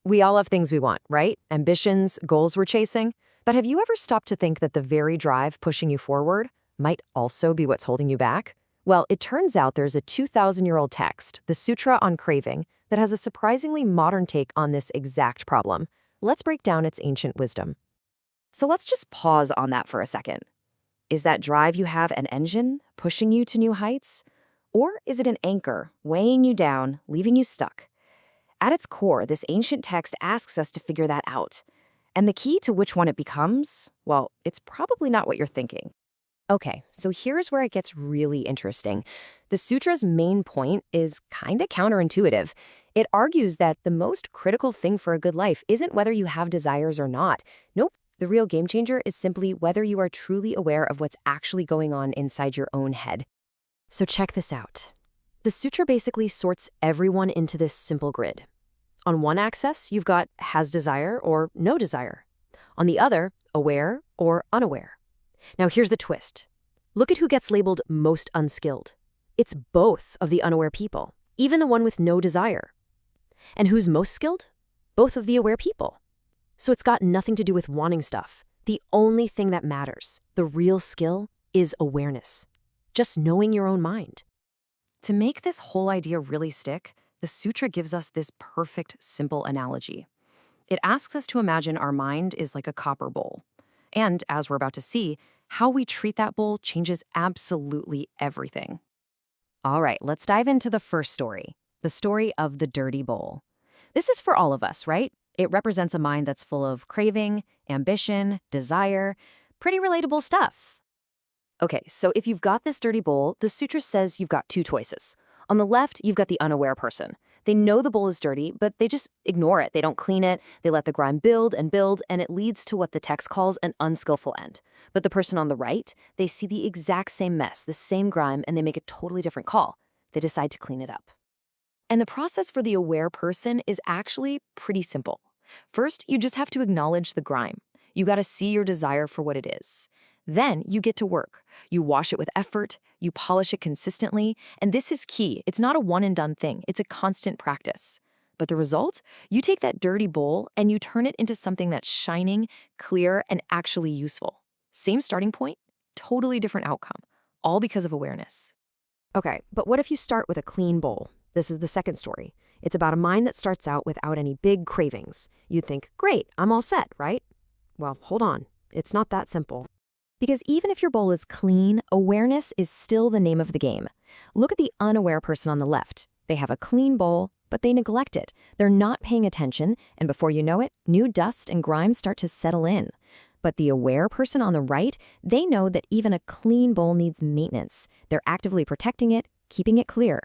We all have things we want, right? Ambitions, goals we're chasing. But have you ever stopped to think that the very drive pushing you forward might also be what's holding you back? Well, it turns out there's a 2,000-year-old text, the Sutra on Craving, that has a surprisingly modern take on this exact problem. Let's break down its ancient wisdom. So let's just pause on that for a second. Is that drive you have an engine pushing you to new heights? Or is it an anchor weighing you down, leaving you stuck? At its core, this ancient text asks us to figure that out. And the key to which one it becomes, well, it's probably not what you're thinking. Okay, so here's where it gets really interesting. The sutra's main point is kind of counterintuitive. It argues that the most critical thing for a good life isn't whether you have desires or not. Nope, the real game changer is simply whether you are truly aware of what's actually going on inside your own head. So check this out. The sutra basically sorts everyone into this simple grid. On one axis, you've got has desire or no desire. On the other, aware or unaware. Now here's the twist. Look at who gets labeled most unskilled. It's both of the unaware people, even the one with no desire. And who's most skilled? Both of the aware people. So it's got nothing to do with wanting stuff. The only thing that matters, the real skill, is awareness. Just knowing your own mind. To make this whole idea really stick, the sutra gives us this perfect, simple analogy. It asks us to imagine our mind is like a copper bowl. And, as we're about to see, how we treat that bowl changes absolutely everything. All right, let's dive into the first story, the story of the dirty bowl. This is for all of us, right? It represents a mind that's full of craving, ambition, desire, pretty relatable stuff. Okay, so if you've got this dirty bowl, the sutra says you've got two choices. On the left, you've got the unaware person. They know the bowl is dirty, but they just ignore it. They don't clean it. They let the grime build, and it leads to what the text calls an unskillful end. But the person on the right, they see the exact same mess, the same grime, and they make a totally different call. They decide to clean it up. And the process for the aware person is actually pretty simple. First, you just have to acknowledge the grime. You got to see your desire for what it is. Then you get to work. You wash it with effort, you polish it consistently, and this is key. It's not a one-and-done thing. It's a constant practice. But the result? You take that dirty bowl and you turn it into something that's shining, clear, and actually useful. Same starting point, totally different outcome, all because of awareness. Okay, but what if you start with a clean bowl? This is the second story. It's about a mind that starts out without any big cravings. You'd think, great, I'm all set, right? Well, hold on. It's not that simple. Because even if your bowl is clean, awareness is still the name of the game. Look at the unaware person on the left. They have a clean bowl, but they neglect it. They're not paying attention, and before you know it, new dust and grime start to settle in. But the aware person on the right, they know that even a clean bowl needs maintenance. They're actively protecting it, keeping it clear.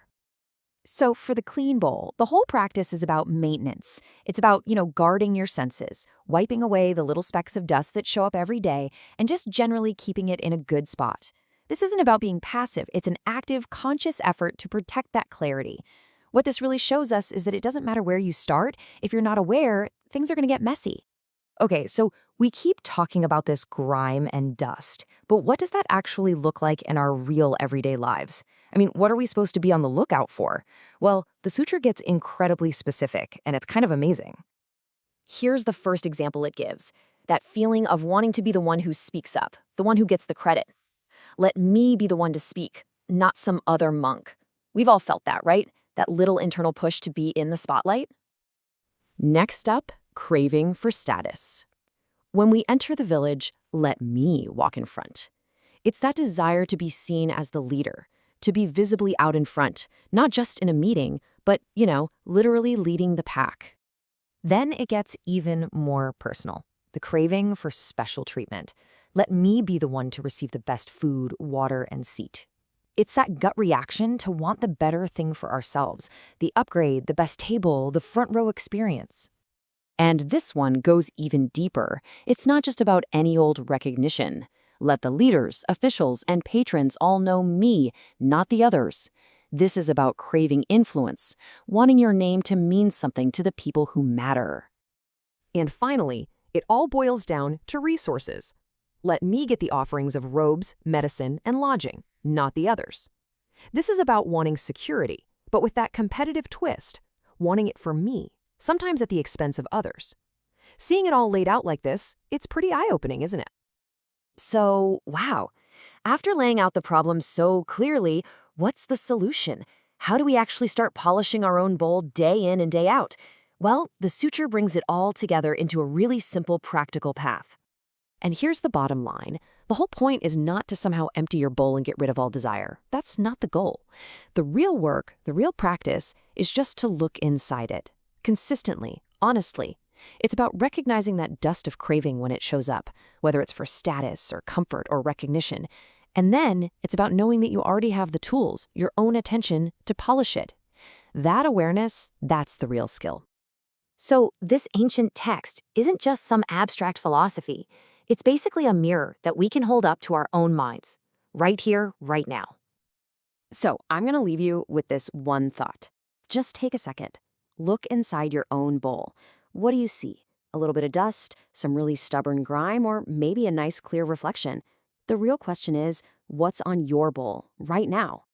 So for the clean bowl, the whole practice is about maintenance. It's about, guarding your senses, wiping away the little specks of dust that show up every day, and just generally keeping it in a good spot. This isn't about being passive. It's an active, conscious effort to protect that clarity. What this really shows us is that it doesn't matter where you start. If you're not aware, things are going to get messy. Okay, so we keep talking about this grime and dust, but what does that actually look like in our real everyday lives? I mean, what are we supposed to be on the lookout for? Well, the sutra gets incredibly specific, and it's kind of amazing. Here's the first example it gives, that feeling of wanting to be the one who speaks up, the one who gets the credit. Let me be the one to speak, not some other monk. We've all felt that, right? That little internal push to be in the spotlight. Next up, craving for status. When we enter the village, let me walk in front. It's that desire to be seen as the leader, to be visibly out in front, not just in a meeting, but, literally leading the pack. Then it gets even more personal, the craving for special treatment. Let me be the one to receive the best food, water, and seat. It's that gut reaction to want the better thing for ourselves, the upgrade, the best table, the front row experience. And this one goes even deeper. It's not just about any old recognition. Let the leaders, officials, and patrons all know me, not the others. This is about craving influence, wanting your name to mean something to the people who matter. And finally, it all boils down to resources. Let me get the offerings of robes, medicine, and lodging, not the others. This is about wanting security, but with that competitive twist, wanting it for me, sometimes at the expense of others. Seeing it all laid out like this, it's pretty eye-opening, isn't it? So, wow. After laying out the problem so clearly, what's the solution? How do we actually start polishing our own bowl day in and day out? Well, the sutra brings it all together into a really simple, practical path. And here's the bottom line. The whole point is not to somehow empty your bowl and get rid of all desire. That's not the goal. The real work, the real practice, is just to look inside it. Consistently, honestly. It's about recognizing that dust of craving when it shows up, whether it's for status or comfort or recognition. And then it's about knowing that you already have the tools, your own attention, to polish it. That awareness, that's the real skill. So this ancient text isn't just some abstract philosophy. It's basically a mirror that we can hold up to our own minds, right here, right now. So I'm going to leave you with this one thought. Just take a second. Look inside your own bowl. What do you see? A little bit of dust, some really stubborn grime, or maybe a nice clear reflection? The real question is, what's on your bowl right now?